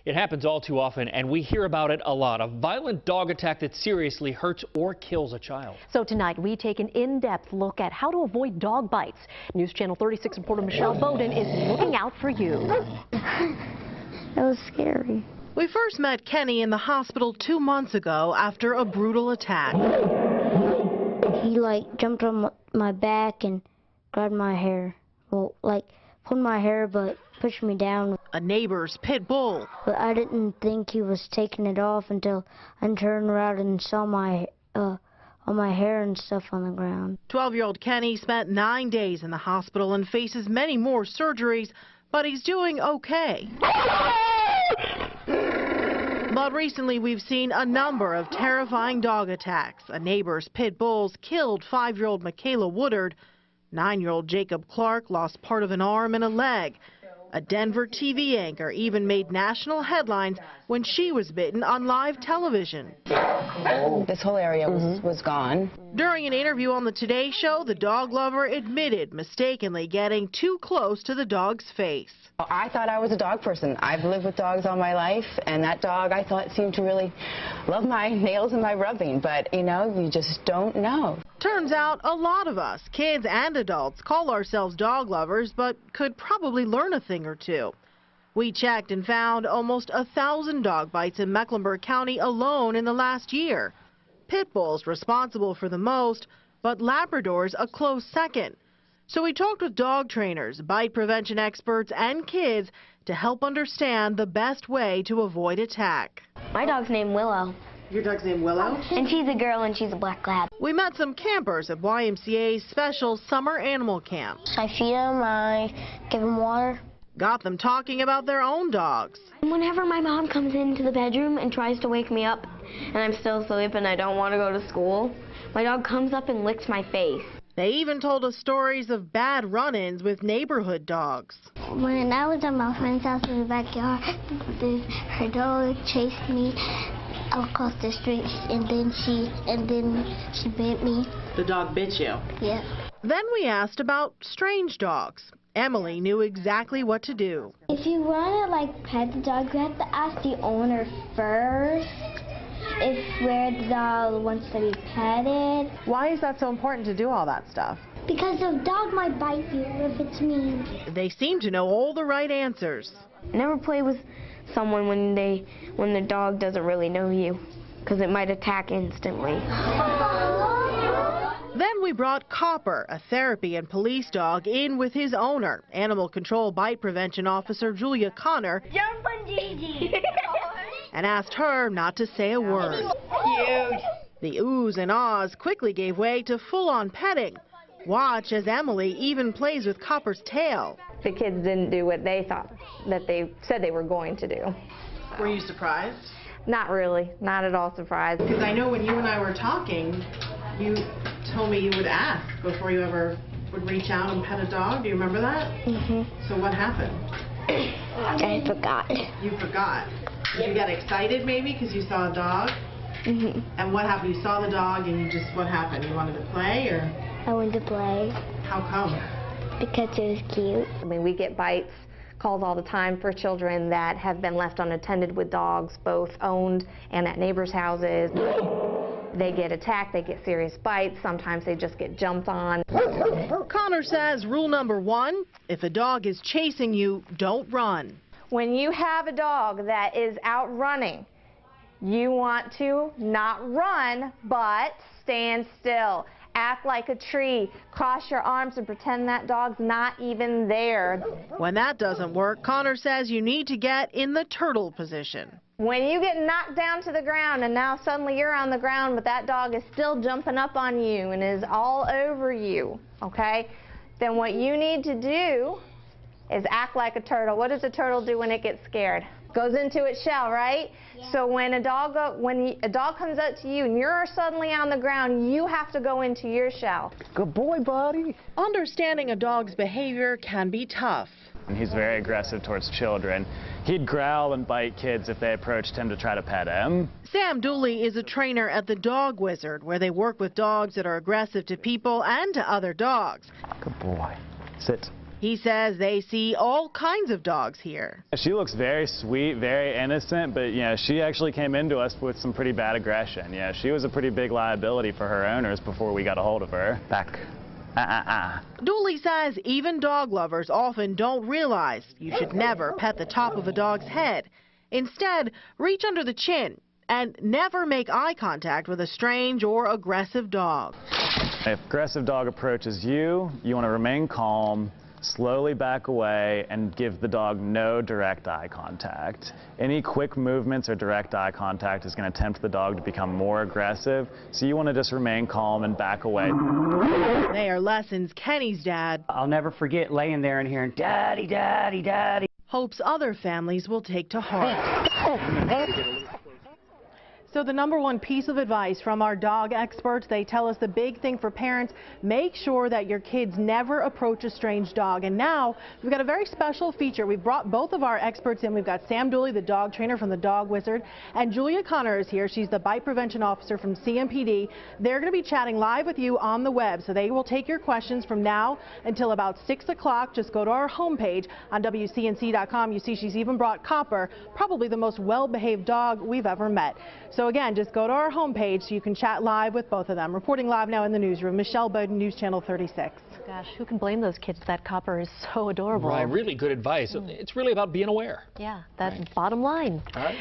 It happens all too often, and we hear about it a lot. A violent dog attack that seriously hurts or kills a child. So tonight, we take an in-depth look at how to avoid dog bites. News Channel 36 reporter Michelle Bowden is looking out for you. That was scary. We first met Kenny in the hospital 2 months ago after a brutal attack. He jumped on my back and grabbed my hair. Well, pulled my hair but pushed me down. A neighbor's pit bull. But I didn't think he was taking it off until I turned around and saw all my hair and stuff on the ground. 12-year-old Kenny spent 9 days in the hospital and faces many more surgeries, but he's doing okay. But recently we've seen a number of terrifying dog attacks. A neighbor's pit bulls killed 5-year-old Michaela Woodard. 9-year-old Jacob Clark lost part of an arm and a leg. A Denver TV anchor even made national headlines when she was bitten on live television. This whole area was gone. During an interview on the Today Show, the dog lover admitted mistakenly getting too close to the dog's face. I thought I was a dog person. I've lived with dogs all my life, and that dog, I thought, seemed to really love my nails and my rubbing, but, you just don't know. Turns out a lot of us, kids and adults, call ourselves dog lovers, but could probably learn a thing or two. We checked and found almost 1,000 dog bites in Mecklenburg County alone in the last year. Pit bulls responsible for the most, but Labradors a close second. So we talked with dog trainers, bite prevention experts, and kids to help understand the best way to avoid attack. My dog's named Willow. Your dog's named Willow? And she's a girl and she's a black lab. We met some campers at YMCA's special summer animal camp. I feed them, I give them water. Got them talking about their own dogs. Whenever my mom comes into the bedroom and tries to wake me up and I'm still asleep and I don't want to go to school, my dog comes up and licks my face. They even told us stories of bad run-ins with neighborhood dogs. When I was at my friend's house in the backyard, her dog chased me across the street and then she bit me. The dog bit you? Yeah. Then we asked about strange dogs. Emily knew exactly what to do. If you want to pet the dog, you have to ask the owner first where the dog wants to be petted. Why is that so important to do all that stuff? Because the dog might bite you if it's mean. They seem to know all the right answers. Never play with someone when the dog doesn't really know you, because it might attack instantly. Then we brought Copper, a therapy and police dog, in with his owner, Animal Control Bite Prevention Officer Julia Connor, Jump on Gigi! and asked her not to say a word. Cute! The oohs and ahs quickly gave way to full-on petting. Watch as Emily even plays with Copper's tail. The kids didn't do what they thought that they said they were going to do. Were you surprised? Not really, not at all surprised. Because I know when you and I were talking, you told me you would ask before you ever would reach out and pet a dog. Do you remember that? Mm-hmm. So what happened? I forgot. You forgot. Did you get excited maybe because you saw a dog? Mm-hmm. And what happened? You saw the dog and what happened? You wanted to play or? I wanted to play. How come? Because it was cute. I mean, we get bites calls all the time for children that have been left unattended with dogs, both owned and at neighbors' houses. They get attacked, they get serious bites, sometimes they just get jumped on. Connor says rule number 1, if a dog is chasing you, don't run. When you have a dog that is out running, you want to not run, but stand still. Act like a tree, cross your arms and pretend that dog's not even there. When that doesn't work, Connor says you need to get in the turtle position. When you get knocked down to the ground and now suddenly you're on the ground, but that dog is still jumping up on you and is all over you, okay? Then what you need to do is act like a turtle. What does a turtle do when it gets scared? Goes into its shell, right? Yeah. So when a dog comes up to you and you're suddenly on the ground, you have to go into your shell. Good boy, buddy. Understanding a dog's behavior can be tough. He's very aggressive towards children. He'd growl and bite kids if they approached him to try to pet him. Sam Dooley is a trainer at the Dog Wizard, where they work with dogs that are aggressive to people and to other dogs. Good boy. Sit. He says they see all kinds of dogs here. She looks very sweet, very innocent, but she actually came into us with some pretty bad aggression. Yeah, she was a pretty big liability for her owners before we got a hold of her. Back. Dooley says even dog lovers often don't realize you should never pet the top of a dog's head. Instead, reach under the chin and never make eye contact with a strange or aggressive dog. If aggressive dog approaches you, you want to remain calm, slowly back away, and give the dog no direct eye contact. Any quick movements or direct eye contact is going to tempt the dog to become more aggressive, so you want to just remain calm and back away. They are lessons Kenny's dad I'll never forget laying there and hearing, "Daddy, Daddy, Daddy." hopes other families will take to heart. So the #1 piece of advice from our dog experts, they tell us the big thing for parents, make sure that your kids never approach a strange dog. And now we've got a very special feature. We've brought both of our experts in. We've got Sam Dooley, the dog trainer from the Dog Wizard, and Julia Connor is here. She's the bite prevention officer from CMPD. They're going to be chatting live with you on the web. So they will take your questions from now until about 6 o'clock. Just go to our homepage on WCNC.com. You see she's even brought Copper, probably the most well-behaved dog we've ever met. So again, just go to our homepage so you can chat live with both of them. Reporting live now in the newsroom, Michelle Bowden, News Channel 36. Gosh, who can blame those kids? That Copper is so adorable. Right, really good advice. It's really about being aware. Yeah, that's bottom line. All right.